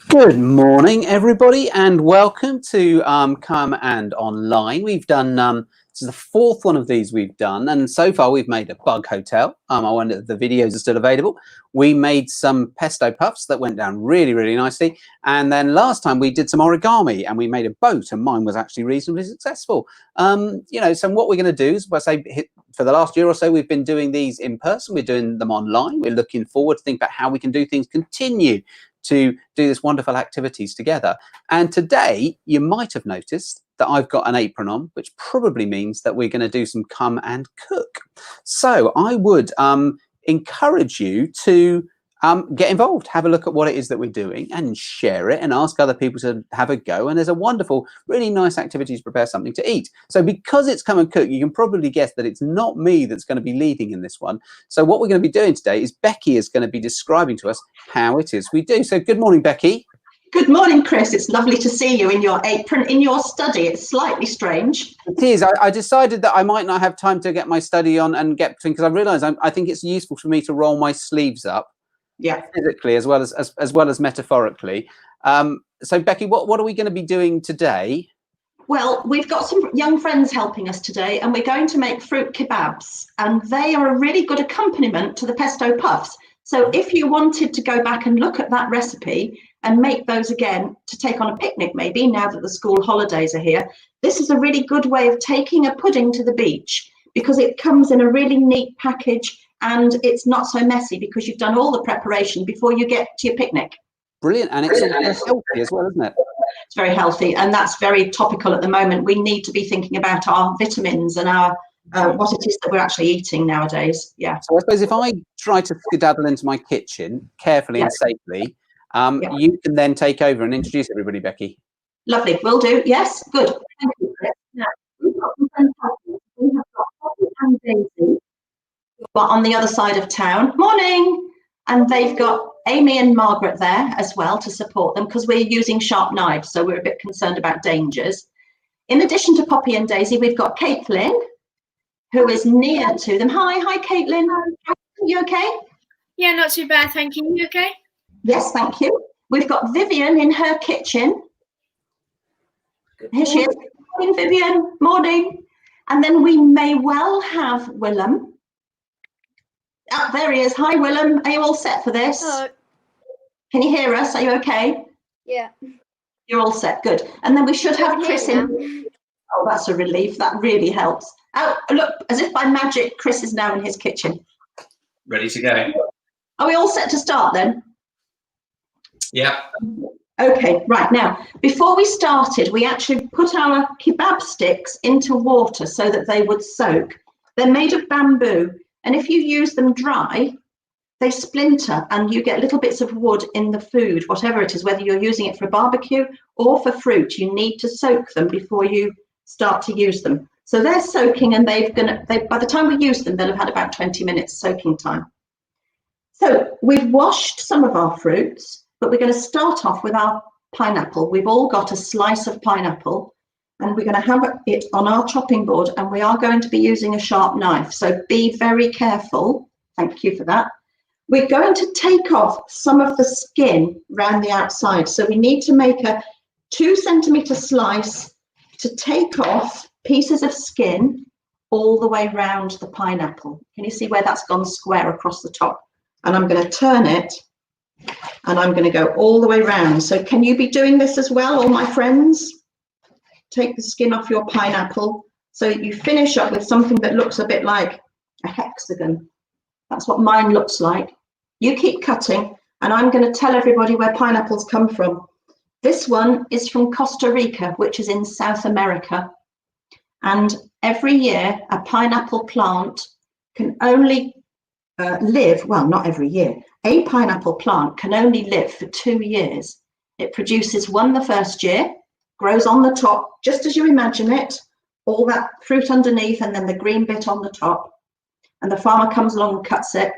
Good morning, everybody, and welcome to Come and Online. We've done this is the fourth one of these we've done, and so far we've made a bug hotel. I wonder if the videos are still available. We made some pesto puffs that went down really nicely, and then last time we did some origami and we made a boat, and mine was actually reasonably successful. So what we're going to do is, for the last year or so, we've been doing these in person. We're doing them online. We're looking forward to think about how we can do things, continue to do this wonderful activities together. And today you might have noticed that I've got an apron on, which probably means that we're going to do some come and cook. So I would encourage you to get involved, have a look at what it is that we're doing and share it and ask other people to have a go. And there's a wonderful, really nice activity to prepare something to eat. So because it's come and cook, you can probably guess that it's not me that's going to be leading in this one. So what we're going to be doing today is Becky is going to be describing to us how it is we do. So good morning, Becky. Good morning, Chris. It's lovely to see you in your apron, in your study. It's slightly strange. It is. I decided that I might not have time to get my study on and get between, because I realised I think it's useful for me to roll my sleeves up. Yeah. Physically as well as metaphorically. So Becky, what are we going to be doing today? Well, we've got some young friends helping us today, and we're going to make fruit kebabs, and they are a really good accompaniment to the pesto puffs. So if you wanted to go back and look at that recipe and make those again to take on a picnic, maybe now that the school holidays are here, this is a really good way of taking a pudding to the beach, because it comes in a really neat package and it's not so messy because you've done all the preparation before you get to your picnic. Brilliant. And it's healthy as well, isn't it? It's very healthy, and that's very topical at the moment. We need to be thinking about our vitamins and our what it is that we're actually eating nowadays. Yeah. So I suppose if I try to skedaddle into my kitchen carefully and safely, you can then take over and introduce everybody, Becky. Lovely. Will do. Yes. Good. Thank you, Chris. Now, we've got some friends helping. We have got Poppy and Daisy, who are on the other side of town. Morning. And they've got Amy and Margaret there as well to support them, because we're using sharp knives, so we're a bit concerned about dangers. In addition to Poppy and Daisy, we've got Caitlin, who is near to them. Hi, Caitlin. Are you okay? Yeah, not too bad, thank you. You okay? Yes, thank you. We've got Vivian in her kitchen. Here she is. Morning, Vivian. Morning. And then we may well have Willem. Oh, there he is. Hi, Willem. Are you all set for this? Hello. Can you hear us? Are you okay? Yeah. You're all set. Good. And then we should have Chris in. Oh, that's a relief. That really helps. Oh, look, as if by magic, Chris is now in his kitchen. Ready to go. Are we all set to start then? Yeah. Okay, right. Now, before we started, we actually put our kebab sticks into water so that they would soak. They're made of bamboo, and if you use them dry, they splinter and you get little bits of wood in the food, whatever it is, whether you're using it for a barbecue or for fruit. You need to soak them before you start to use them. So they're soaking, and by the time we use them, they'll have had about 20 minutes soaking time. So we've washed some of our fruits, but we're going to start off with our pineapple. We've all got a slice of pineapple, and we're going to have it on our chopping board, and we are going to be using a sharp knife. So be very careful. Thank you for that. We're going to take off some of the skin around the outside. So we need to make a 2-centimeter slice to take off pieces of skin all the way around the pineapple. Can you see where that's gone square across the top? And I'm going to turn it, and I'm going to go all the way around. So can you be doing this as well, all my friends? Take the skin off your pineapple so you finish up with something that looks a bit like a hexagon. That's what mine looks like. You keep cutting, and I'm going to tell everybody where pineapples come from. This one is from Costa Rica, which is in South America. And every year, a pineapple plant can only live, well, not every year. A pineapple plant can only live for 2 years. It produces one the first year, grows on the top, just as you imagine it, all that fruit underneath and then the green bit on the top. And the farmer comes along and cuts it.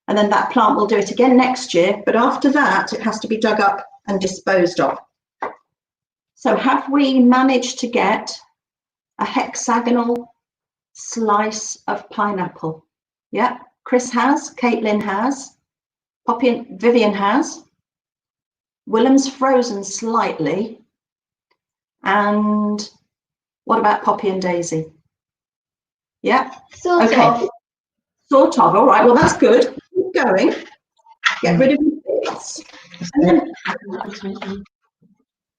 And then that plant will do it again next year. But after that, it has to be dug up and disposed of. So have we managed to get a hexagonal slice of pineapple? Yeah, Chris has, Caitlin has, Poppy and Vivian has. Willem's frozen slightly. And what about Poppy and Daisy? Yeah. Sort Okay. of. Sort of. All right. Well, that's good. Keep going. Get rid of the bits.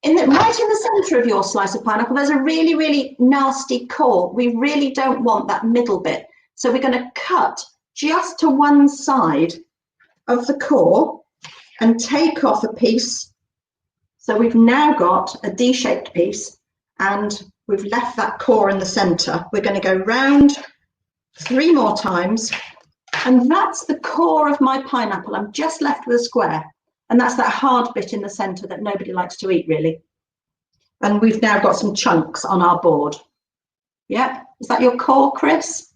And then right in the centre of your slice of pineapple, there's a really, really nasty core. We really don't want that middle bit. So we're going to cut just to one side of the core and take off a piece. So we've now got a D-shaped piece and we've left that core in the centre. We're going to go round 3 more times. And that's the core of my pineapple. I'm just left with a square. And that's that hard bit in the centre that nobody likes to eat, really. And we've now got some chunks on our board. Yeah, is that your core, Chris?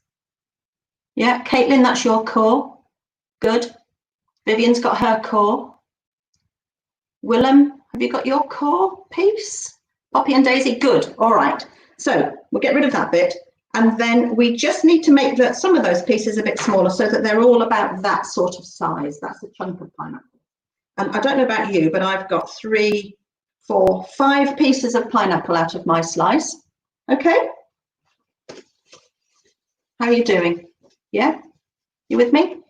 Yeah, Caitlin, that's your core. Good. Vivian's got her core. Willem, have you got your core piece? Poppy and Daisy, good. All right. So we'll get rid of that bit. And then we just need to make some of those pieces a bit smaller so that they're all about that sort of size. That's a chunk of pineapple. And I don't know about you, but I've got 3, 4, 5 pieces of pineapple out of my slice. Okay. How are you doing? Yeah? You with me?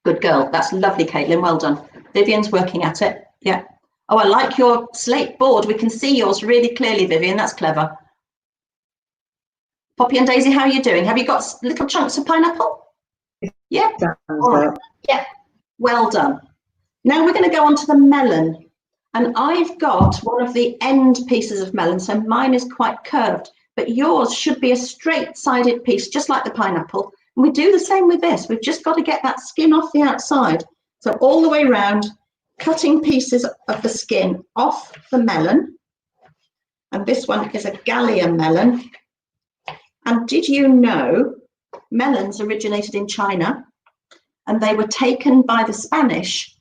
Good girl. That's lovely, Caitlin. Well done. Vivian's working at it. Yeah. Oh, I like your slate board. We can see yours really clearly, Vivian. That's clever. Poppy and Daisy, how are you doing? Have you got little chunks of pineapple? Yeah. All right. Yeah. Well done. Now we're going to go on to the melon. And I've got one of the end pieces of melon, so mine is quite curved, but yours should be a straight-sided piece, just like the pineapple. And we do the same with this. We've just got to get that skin off the outside. So all the way around, cutting pieces of the skin off the melon. And this one is a Gallia melon. And did you know melons originated in China and they were taken by the Spanish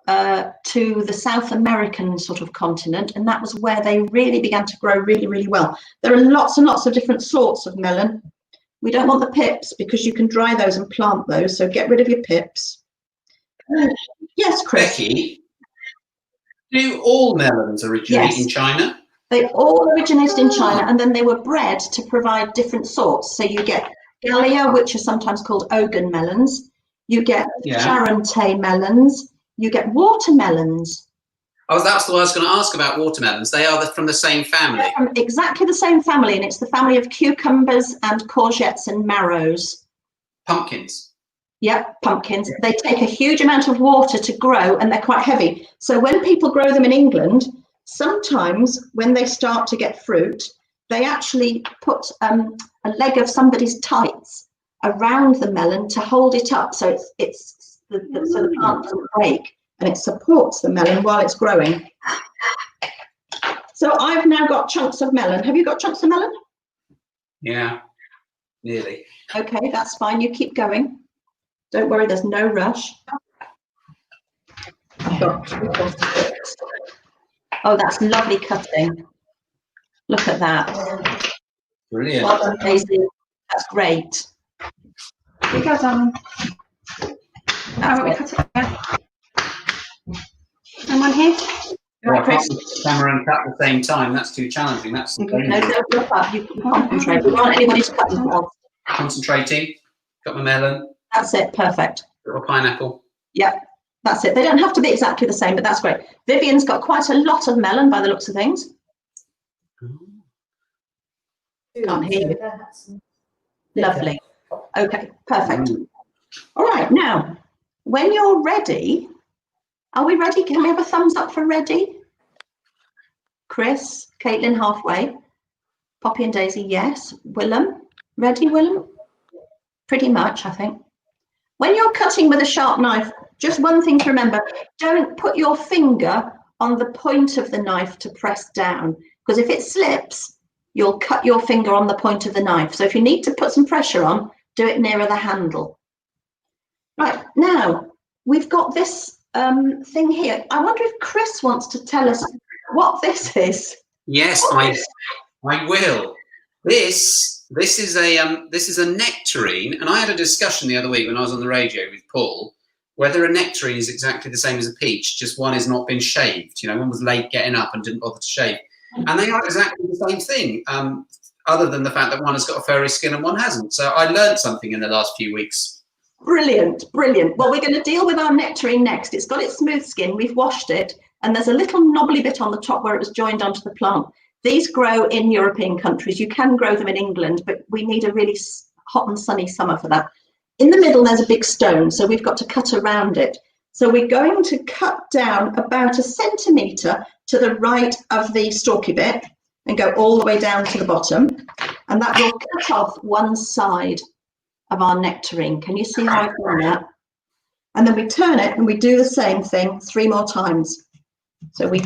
to the South American sort of continent, and that was where they really began to grow really, really well. There are lots and lots of different sorts of melon. We don't want the pips because you can dry those and plant those, so get rid of your pips. Yes, Chris? Becky, do all melons originate in China? They all originated in China, and then they were bred to provide different sorts. So you get Gallia, which are sometimes called Ogun melons. You get Charente melons. You get watermelons. Oh, that's what I was going to ask about watermelons. They are from the same family. They're from exactly the same family, and it's the family of cucumbers and courgettes and marrows. Pumpkins. Yep, pumpkins. They take a huge amount of water to grow, and they're quite heavy. So when people grow them in England, sometimes when they start to get fruit, they actually put a leg of somebody's tights around the melon to hold it up, so so the plant doesn't break, and it supports the melon while it's growing. So I've now got chunks of melon. Have you got chunks of melon? Yeah, nearly. Okay, that's fine. You keep going. Don't worry, there's no rush. I've got oh, that's lovely cutting. Look at that. Brilliant. Well done, Daisy. That's great. Here you go, darling. How about we cut it there? And one here. Well, I can't use the camera and cut at the same time. That's too challenging. That's No, don't look up. You can concentrate. We don't want anybody to cut themselves. Concentrating. Got my melon. That's it. Perfect. Little pineapple. Yep. That's it. They don't have to be exactly the same, but that's great. Vivian's got quite a lot of melon by the looks of things. Can't hear you. Lovely. Okay, perfect. All right, now, when you're ready, are we ready? Can we have a thumbs up for ready? Chris, Caitlin, halfway. Poppy and Daisy, yes. Willem, ready, Willem? Pretty much, I think. When you're cutting with a sharp knife, just one thing to remember, don't put your finger on the point of the knife to press down, because if it slips, you'll cut your finger on the point of the knife. So if you need to put some pressure on, do it nearer the handle. Right, now we've got this thing here. I wonder if Chris wants to tell us what this is. Yes, I will. This is a nectarine, and I had a discussion the other week when I was on the radio with Paul whether a nectarine is exactly the same as a peach, just one has not been shaved. You know, one was late getting up and didn't bother to shave. And they are exactly the same thing, other than the fact that one has got a furry skin and one hasn't. So I learned something in the last few weeks. Brilliant, brilliant. Well, we're going to deal with our nectarine next. It's got its smooth skin. We've washed it, and there's a little knobbly bit on the top where it was joined onto the plant. These grow in European countries. You can grow them in England, but we need a really hot and sunny summer for that. In the middle, there's a big stone, so we've got to cut around it. So we're going to cut down about 1 centimetre to the right of the stalky bit and go all the way down to the bottom. And that will cut off one side of our nectarine. Can you see how I've done that? And then we turn it and we do the same thing 3 more times. So we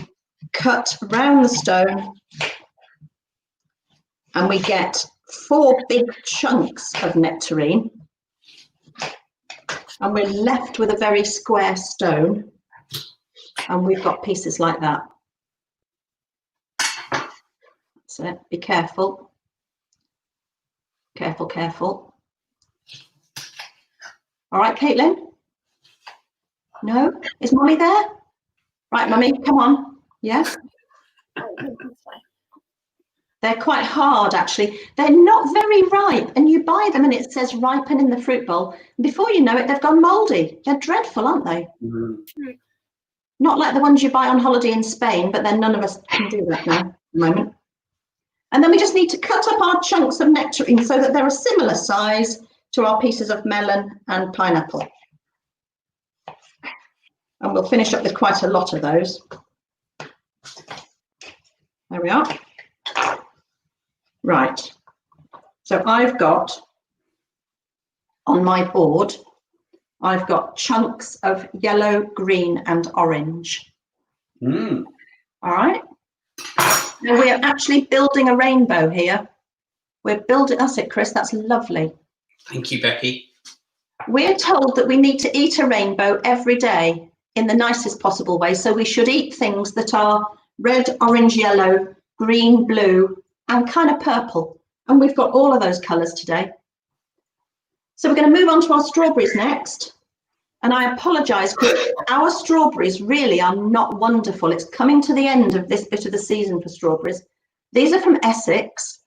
cut around the stone and we get 4 big chunks of nectarine. And we're left with a very square stone, and we've got pieces like that. That's it. Be careful. Careful, careful. All right, Caitlin? No? Is Mummy there? Right, Mummy, come on. Yeah? They're quite hard, actually. They're not very ripe, and you buy them and it says ripen in the fruit bowl. Before you know it, they've gone mouldy. They're dreadful, aren't they? Mm-hmm. Not like the ones you buy on holiday in Spain, but then none of us can do that now at the moment. And then we just need to cut up our chunks of nectarine so that they're a similar size to our pieces of melon and pineapple. And we'll finish up with quite a lot of those. There we are. Right, so I've got on my board, I've got chunks of yellow, green and orange. All right, now we're actually building a rainbow here. We're building, that's it, Chris, that's lovely. Thank you, Becky. We're told that we need to eat a rainbow every day in the nicest possible way. So we should eat things that are red, orange, yellow, green, blue, and kind of purple. And we've got all of those colours today. So we're going to move on to our strawberries next. And I apologise, because our strawberries really are not wonderful. It's coming to the end of this bit of the season for strawberries. These are from Essex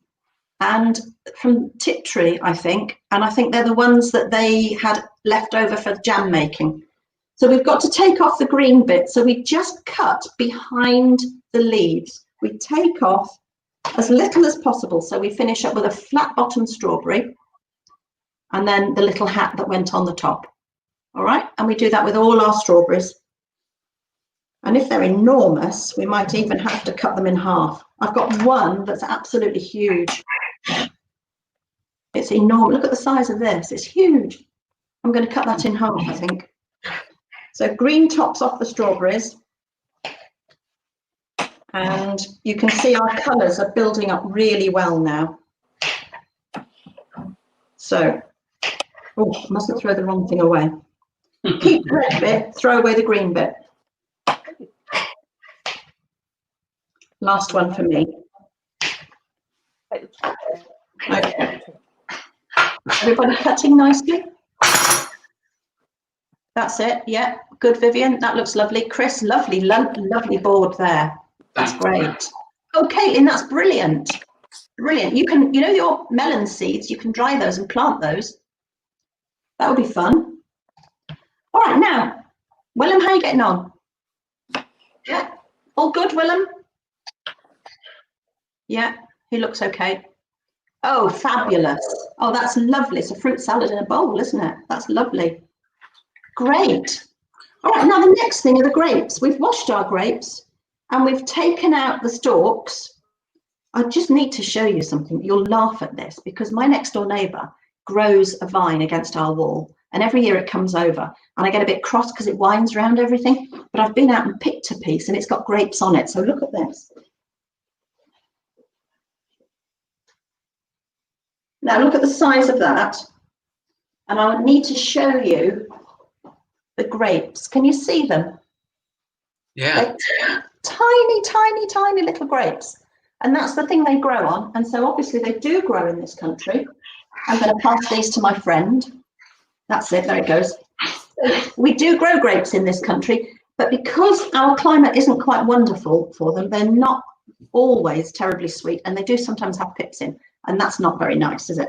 and from Tiptree, I think. And I think they're the ones that they had left over for jam making. So we've got to take off the green bit. So we just cut behind the leaves. We take off as little as possible, so we finish up with a flat bottom strawberry and then the little hat that went on the top. All right, and we do that with all our strawberries, and if they're enormous we might even have to cut them in half. I've got one that's absolutely huge. It's enormous. Look at the size of this. It's huge. I'm going to cut that in half, I think. So green tops off the strawberries. And you can see our colours are building up really well now. So, oh, I mustn't throw the wrong thing away. Keep the red bit, throw away the green bit. Last one for me. Okay. Everybody cutting nicely? That's it, yeah. Good, Vivian, that looks lovely. Chris, lovely, lovely board there. That's great. Oh, Caitlin, that's brilliant. Brilliant. You can, you know, your melon seeds, you can dry those and plant those. That would be fun. All right, now, Willem, how are you getting on? Yeah, all good, Willem? Yeah, he looks okay. Oh, fabulous. Oh, that's lovely. It's a fruit salad in a bowl, isn't it? That's lovely. Great. All right, now the next thing are the grapes. We've washed our grapes. And we've taken out the stalks. I just need to show you something. You'll laugh at this, because my next door neighbour grows a vine against our wall. And every year it comes over and I get a bit cross because it winds around everything. But I've been out and picked a piece and it's got grapes on it. So look at this. Now look at the size of that. And I would need to show you the grapes. Can you see them? Yeah. They're tiny, tiny, tiny little grapes. And that's the thing they grow on. And so obviously they do grow in this country. I'm going to pass these to my friend. That's it, there it goes. We do grow grapes in this country, but because our climate isn't quite wonderful for them, they're not always terribly sweet, and they do sometimes have pips in, and that's not very nice, is it?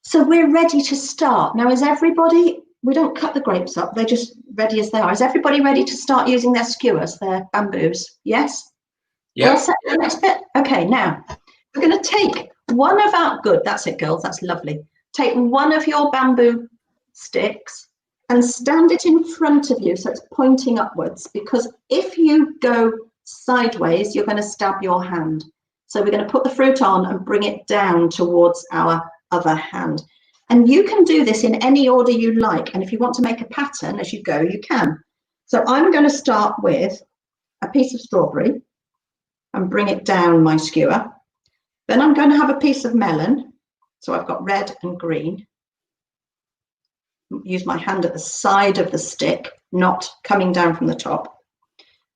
So we're ready to start. Now, is everybody, we don't cut the grapes up, they're just ready as they are. Is everybody ready to start using their skewers, their bamboos? Yes? Yeah. All set for the next bit? Okay, now, we're going to take one of our, good, that's it, girls, that's lovely. Take one of your bamboo sticks and stand it in front of you so it's pointing upwards, because if you go sideways, you're going to stab your hand. So we're going to put the fruit on and bring it down towards our other hand. And you can do this in any order you like. And if you want to make a pattern as you go, you can. So I'm going to start with a piece of strawberry and bring it down my skewer. Then I'm going to have a piece of melon. So I've got red and green. Use my hand at the side of the stick, not coming down from the top.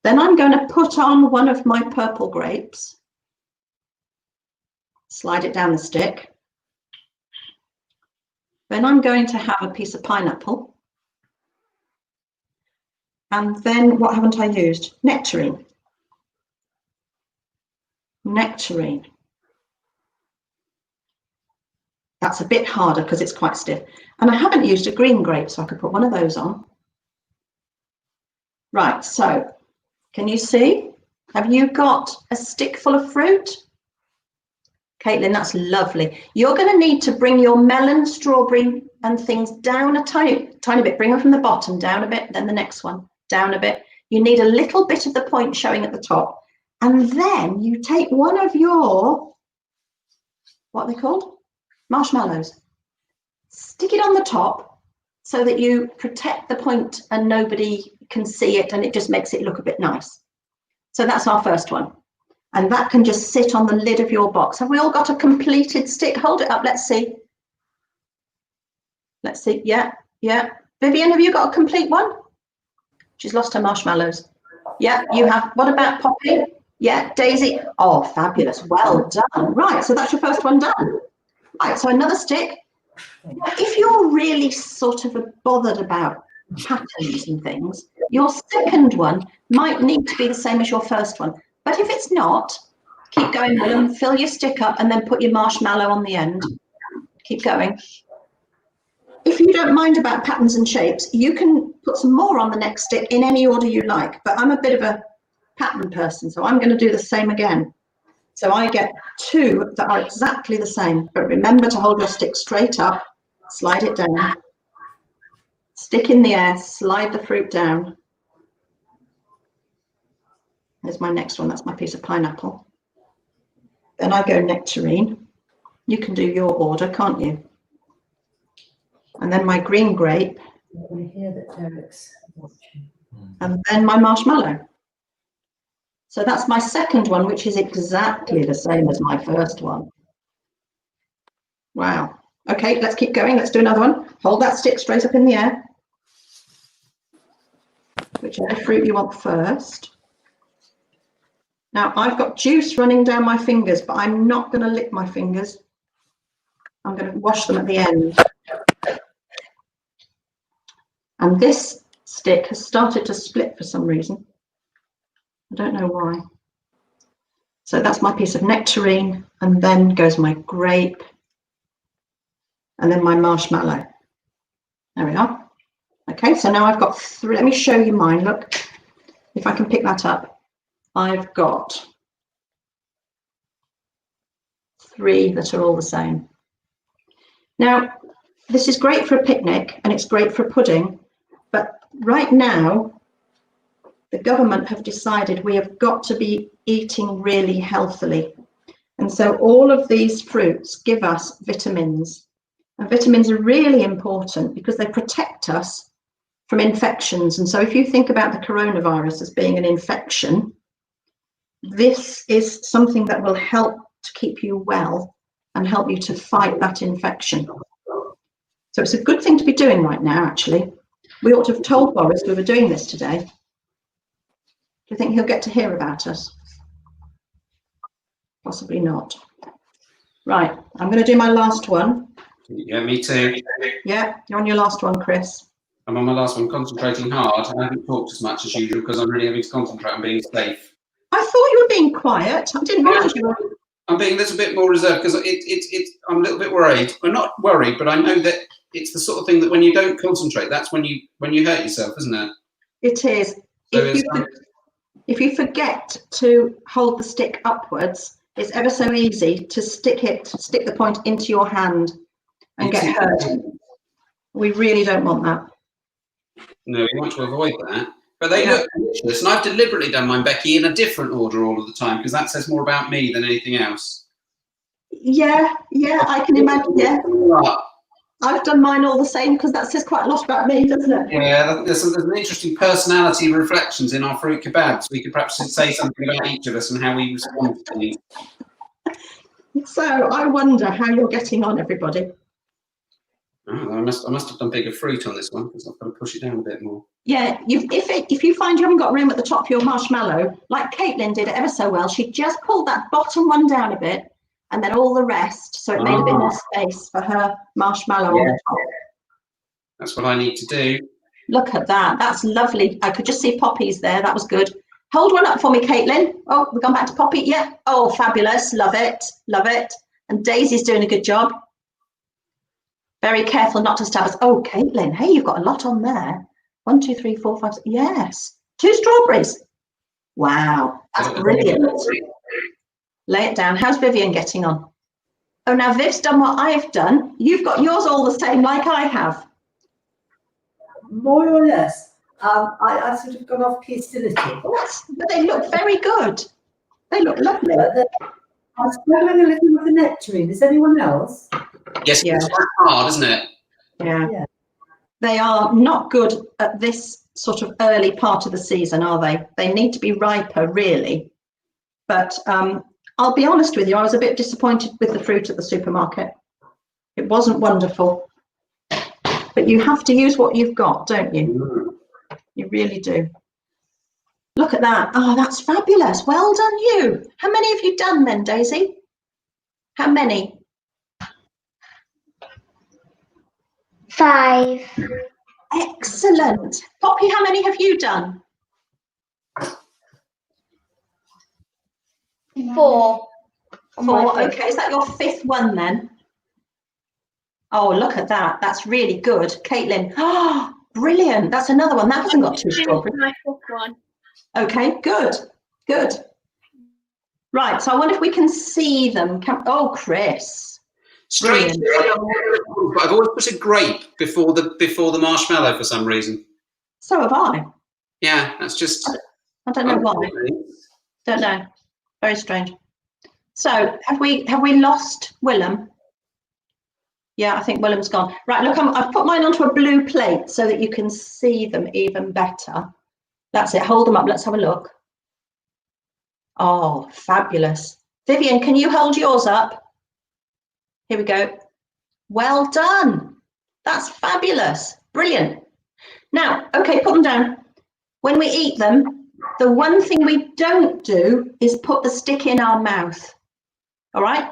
Then I'm going to put on one of my purple grapes. Slide it down the stick. Then I'm going to have a piece of pineapple. And then what haven't I used? Nectarine. Nectarine. That's a bit harder because it's quite stiff. And I haven't used a green grape, so I could put one of those on. Right, so can you see? Have you got a stick full of fruit? Caitlin, that's lovely. You're going to need to bring your melon, strawberry and things down a tiny bit. Bring them from the bottom down a bit, then the next one down a bit. You need a little bit of the point showing at the top. And then you take one of your, what are they called? Marshmallows. Stick it on the top so that you protect the point and nobody can see it, and it just makes it look a bit nice. So that's our first one. And that can just sit on the lid of your box. Have we all got a completed stick? Hold it up, let's see. Let's see, yeah. Vivian, have you got a complete one? She's lost her marshmallows. Yeah, you have. What about Poppy? Yeah, Daisy. Oh, fabulous, well done. Right, so that's your first one done. Right, so another stick. If you're really sort of bothered about patterns and things, your second one might need to be the same as your first one. But if it's not, keep going, Willem, fill your stick up and then put your marshmallow on the end. Keep going. If you don't mind about patterns and shapes, you can put some more on the next stick in any order you like, but I'm a bit of a pattern person, so I'm going to do the same again. So I get two that are exactly the same, but remember to hold your stick straight up, slide it down, stick in the air, slide the fruit down. There's my next one, that's my piece of pineapple. Then I go nectarine. You can do your order, can't you? And then my green grape. I hear that Derek's watching. And then my marshmallow. So that's my second one, which is exactly the same as my first one. Wow. Okay, let's keep going. Let's do another one. Hold that stick straight up in the air. Whichever fruit you want first. Now, I've got juice running down my fingers, but I'm not going to lick my fingers. I'm going to wash them at the end. And this stick has started to split for some reason. I don't know why. So that's my piece of nectarine, and then goes my grape, and then my marshmallow. There we are. Okay, so now I've got three. Let me show you mine. Look, if I can pick that up. I've got three that are all the same. Now, this is great for a picnic and it's great for a pudding, but right now, the government have decided we have got to be eating really healthily. And so all of these fruits give us vitamins. And vitamins are really important because they protect us from infections. And so if you think about the coronavirus as being an infection, this is something that will help to keep you well and help you to fight that infection. So it's a good thing to be doing right now, actually. We ought to have told Boris we were doing this today. Do you think he'll get to hear about us? Possibly not. Right, I'm going to do my last one. Yeah, me too. Yeah, you're on your last one, Chris. I'm on my last one, concentrating hard. I haven't talked as much as usual because I'm really having to concentrate on being safe. I thought you were being quiet. I didn't realise you were. I'm being a little bit more reserved because I'm a little bit worried. I'm not worried, but I know that it's the sort of thing that when you don't concentrate, that's when you hurt yourself, isn't it? It is. So If you forget to hold the stick upwards, it's ever so easy to stick the point into your hand and get hurt. We really don't want that. No, we want to avoid that. But they look delicious, and I've deliberately done mine, Becky, in a different order all of the time because that says more about me than anything else. Yeah, I can imagine. Yeah, I've done mine all the same because that says quite a lot about me, doesn't it? Yeah, there's an interesting personality reflections in our fruit kebabs. We could perhaps say something about each of us and how we respond to these. So I wonder how you're getting on, everybody. Oh, I must have done bigger fruit on this one because I've got to push it down a bit more. Yeah, if you find you haven't got room at the top of your marshmallow, like Caitlin did ever so well, she just pulled that bottom one down a bit and then all the rest, so it made a bit more space for her marshmallow on the top. That's what I need to do. Look at that. That's lovely. I could just see poppies there. That was good. Hold one up for me, Caitlin. Oh, we've gone back to Poppy. Yeah. Oh, fabulous. Love it. Love it. And Daisy's doing a good job. Very careful not to stab us. Oh, Caitlin. Hey, you've got a lot on there. 1, 2, 3, 4, 5, 6. Yes. 2 strawberries. Wow. That's brilliant. Lay it down. How's Vivian getting on? Oh, now Viv's done what I've done. You've got yours all the same like I have. More or less. I sort of gone off piece a little. But they look very good. They look lovely. I'm struggling a little with the nectarine. Is anyone else? Yes, Yeah. it's quite hard, isn't it? Yeah. They are not good at this sort of early part of the season, are they? They need to be riper, really. But I'll be honest with you, I was a bit disappointed with the fruit at the supermarket. It wasn't wonderful. But you have to use what you've got, don't you? You really do. Look at that. Oh, that's fabulous. Well done, you. How many have you done then, Daisy? How many? 5. Excellent. Poppy, how many have you done? 4. 4. Okay, is that your 5th one then? Oh, look at that. That's really good. Caitlin. Oh, brilliant. That's another one. That hasn't got 2 strawberries. My 4th one. Okay, good. Good. Right, so I wonder if we can see them. Oh, Chris. Strange. I've always put a grape before the marshmallow for some reason. So have I. Yeah, that's just. I don't know why. Don't know. Very strange. So have we lost Willem? Yeah, I think Willem's gone. Right, look, I've put mine onto a blue plate so that you can see them even better. That's it. Hold them up. Let's have a look. Oh, fabulous. Vivian, can you hold yours up? Here we go. Well done. That's fabulous. Brilliant. Now, okay, put them down. When we eat them, the one thing we don't do is put the stick in our mouth. All right?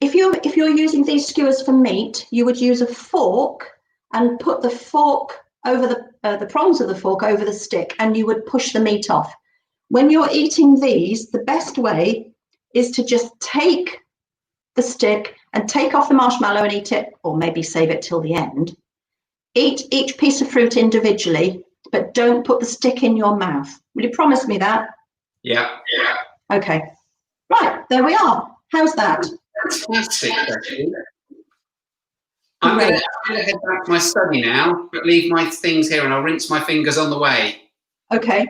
If you're using these skewers for meat, you would use a fork and put the fork over the prongs of the fork over the stick, and you would push the meat off. When you're eating these, the best way is to just take the stick and take off the marshmallow and eat it, or maybe save it till the end. Eat each piece of fruit individually, but don't put the stick in your mouth. Will you promise me that? Yeah. Okay. Right, there we are. How's that? Fantastic, Becky. I'm going to head back to my study now, but leave my things here and I'll rinse my fingers on the way. Okay.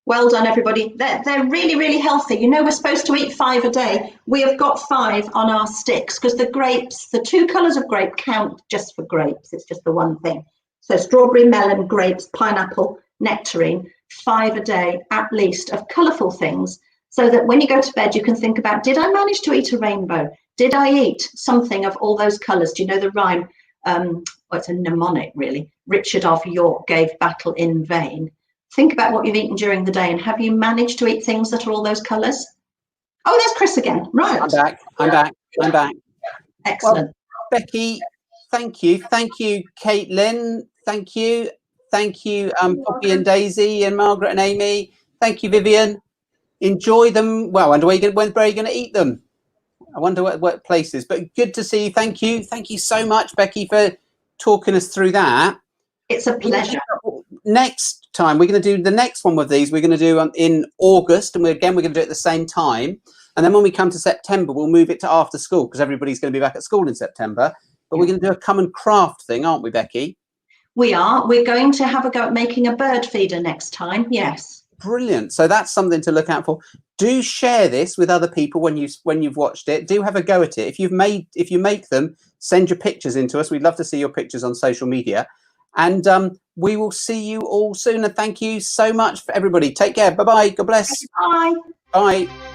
Well done, everybody. They're really, really healthy. You know, we're supposed to eat 5 a day. We have got 5 on our sticks because the grapes, the 2 colours of grape count just for grapes. It's just the one thing. So strawberry, melon, grapes, pineapple, nectarine, 5 a day at least of colourful things, so that when you go to bed, you can think about, did I manage to eat a rainbow? Did I eat something of all those colours? Do you know the rhyme? Well, it's a mnemonic, really. Richard of York gave battle in vain. Think about what you've eaten during the day, and have you managed to eat things that are all those colours? Oh, there's Chris again. Right. I'm back. Excellent. Well, Becky, thank you, Caitlin. Thank you, Poppy and Daisy and Margaret and Amy. Thank you, Vivian. Enjoy them. Well, I wonder where are you going to eat them? I wonder what places. But good to see you. Thank you so much, Becky, for talking us through that. It's a pleasure. Next time we're going to do the next one with these. We're going to do in August, and we're going to do it at the same time. And then when we come to September, we'll move it to after school because everybody's going to be back at school in September. But we're going to do a come and craft thing, aren't we, Becky? We are. We're going to have a go at making a bird feeder next time. Yes. Brilliant. So that's something to look out for. Do share this with other people when you've watched it. Do have a go at it. If you make them, send your pictures into us. We'd love to see your pictures on social media. And we will see you all soon. And thank you so much for everybody. Take care. Bye-bye. God bless. Bye. Bye.